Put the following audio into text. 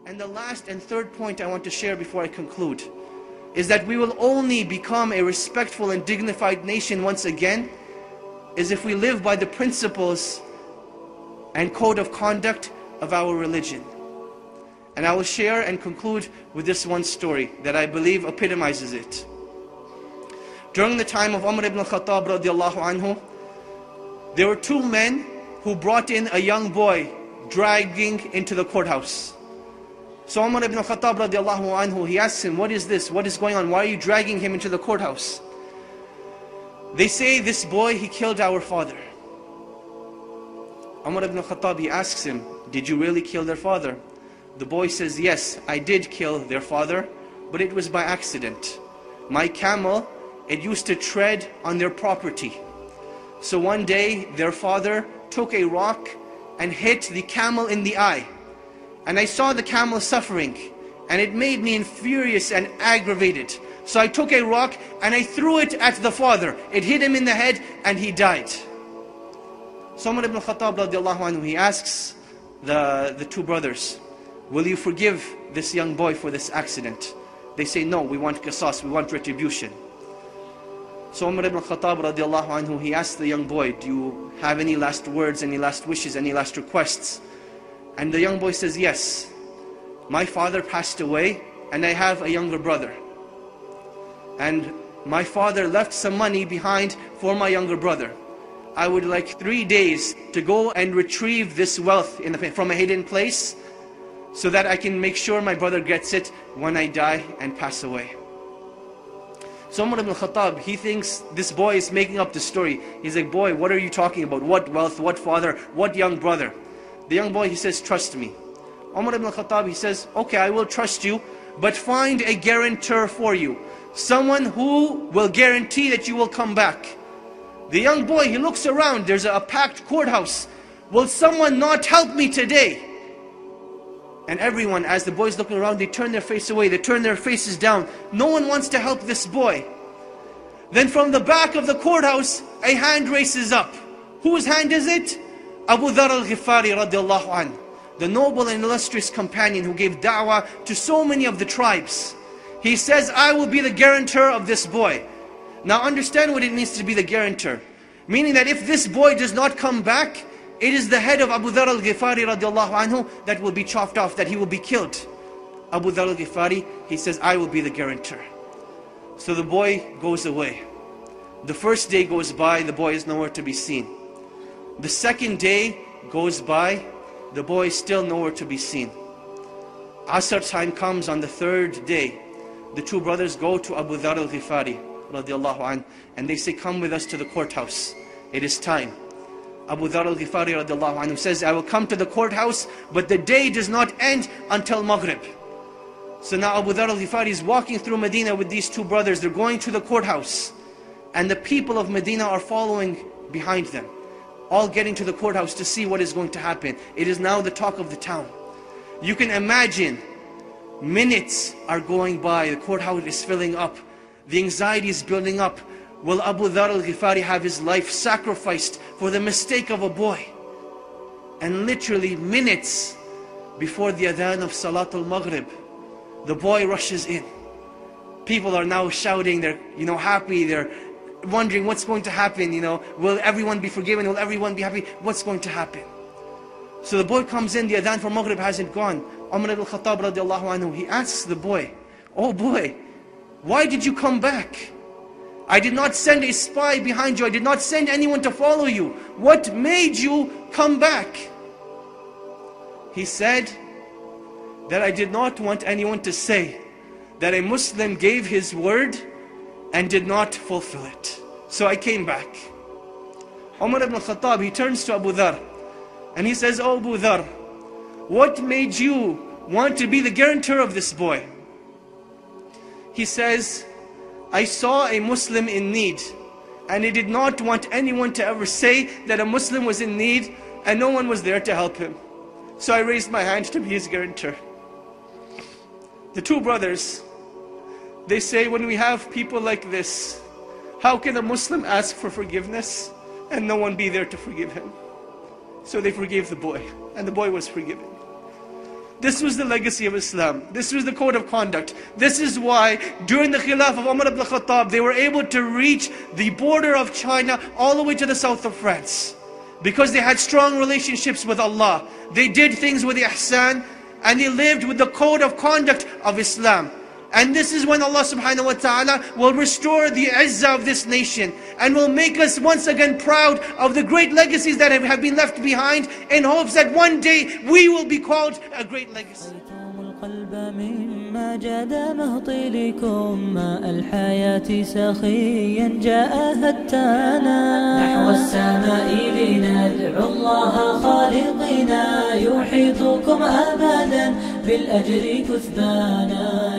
And the last and third point I want to share before I conclude is that we will only become a respectful and dignified nation once again is if we live by the principles and code of conduct of our religion. And I will share and conclude with this one story that I believe epitomizes it. During the time of Umar ibn al-Khattab radiallahu anhu, there were two men who brought in a young boy dragging into the courthouse. So Umar ibn al-Khattab radiallahu anhu, he asks him, what is this? What is going on? Why are you dragging him into the courthouse? They say, this boy, he killed our father. Umar ibn al-Khattab, he asks him, did you really kill their father? The boy says, yes, I did kill their father, but it was by accident. My camel, it used to tread on their property. So one day, their father took a rock and hit the camel in the eye. And I saw the camel suffering, and it made me furious and aggravated. So I took a rock and I threw it at the father. It hit him in the head and he died. So Umar ibn al-Khattab radiallahu anhu, he asks the two brothers, will you forgive this young boy for this accident? They say, no, we want qisas, we want retribution. So Umar ibn al-Khattab radiallahu anhu, he asks the young boy, do you have any last words, any last wishes, any last requests? And the young boy says, yes, my father passed away and I have a younger brother. And my father left some money behind for my younger brother. I would like 3 days to go and retrieve this wealth from a hidden place so that I can make sure my brother gets it when I die and pass away. So Umar ibn al-Khattab, he thinks this boy is making up the story. He's like, boy, what are you talking about? What wealth, what father, what young brother? The young boy, he says, trust me. Umar ibn al-Khattab, he says, okay, I will trust you, but find a guarantor for you. Someone who will guarantee that you will come back. The young boy, he looks around, there's a packed courthouse. Will someone not help me today? And everyone, as the boy's looking around, they turn their face away, they turn their faces down. No one wants to help this boy. Then from the back of the courthouse, a hand raises up. Whose hand is it? Abu Dhar al-Ghifari radiallahu anh, the noble and illustrious companion who gave da'wah to so many of the tribes. He says, I will be the guarantor of this boy. Now understand what it means to be the guarantor. Meaning that if this boy does not come back, it is the head of Abu Dhar al-Ghifari radiallahu anhu that will be chopped off, that he will be killed. Abu Dhar al-Ghifari, he says, I will be the guarantor. So the boy goes away. The first day goes by, the boy is nowhere to be seen. The second day goes by, the boy is still nowhere to be seen. Asr time comes on the third day. The two brothers go to Abu Dhar al-Ghifari radiallahu anh, and they say, come with us to the courthouse. It is time. Abu Dhar al-Ghifari radiallahu anh says, I will come to the courthouse, but the day does not end until Maghrib. So now Abu Dhar al-Ghifari is walking through Medina with these two brothers. They're going to the courthouse. And the people of Medina are following behind them, all getting to the courthouse to see what is going to happen. It is now the talk of the town. You can imagine, minutes are going by, the courthouse is filling up, the anxiety is building up. Will Abu Dhar al-Ghifari have his life sacrificed for the mistake of a boy? And literally minutes before the adhan of Salatul Maghrib, the boy rushes in. People are now shouting, they're happy, they're wondering what's going to happen, will everyone be forgiven, will everyone be happy, what's going to happen? So the boy comes in, the adhan for Maghrib hasn't gone. Umar ibn al-Khattab radiallahu anhu, he asks the boy, oh boy, why did you come back? I did not send a spy behind you, I did not send anyone to follow you. What made you come back? He said that I did not want anyone to say that a Muslim gave his word and did not fulfill it. So I came back. Umar ibn al-Khattab, he turns to Abu Dhar and he says, oh Abu Dhar, what made you want to be the guarantor of this boy? He says, I saw a Muslim in need and I did not want anyone to ever say that a Muslim was in need and no one was there to help him. So I raised my hand to be his guarantor. The two brothers, they say, when we have people like this, how can a Muslim ask for forgiveness and no one be there to forgive him? So they forgave the boy, and the boy was forgiven. This was the legacy of Islam. This was the code of conduct. This is why during the Khilaf of Umar ibn Khattab, they were able to reach the border of China all the way to the south of France. Because they had strong relationships with Allah. They did things with ihsan, and they lived with the code of conduct of Islam. And this is when Allah subhanahu wa ta'ala will restore the izzah of this nation and will make us once again proud of the great legacies that have been left behind, in hopes that one day we will be called a great legacy. القلب مما جاد مهطلكم ماء الحياة سخيا جاء هتانا نحو السماء لندعو الله خالقنا يحيطكم أبدا بالأجر كثبانا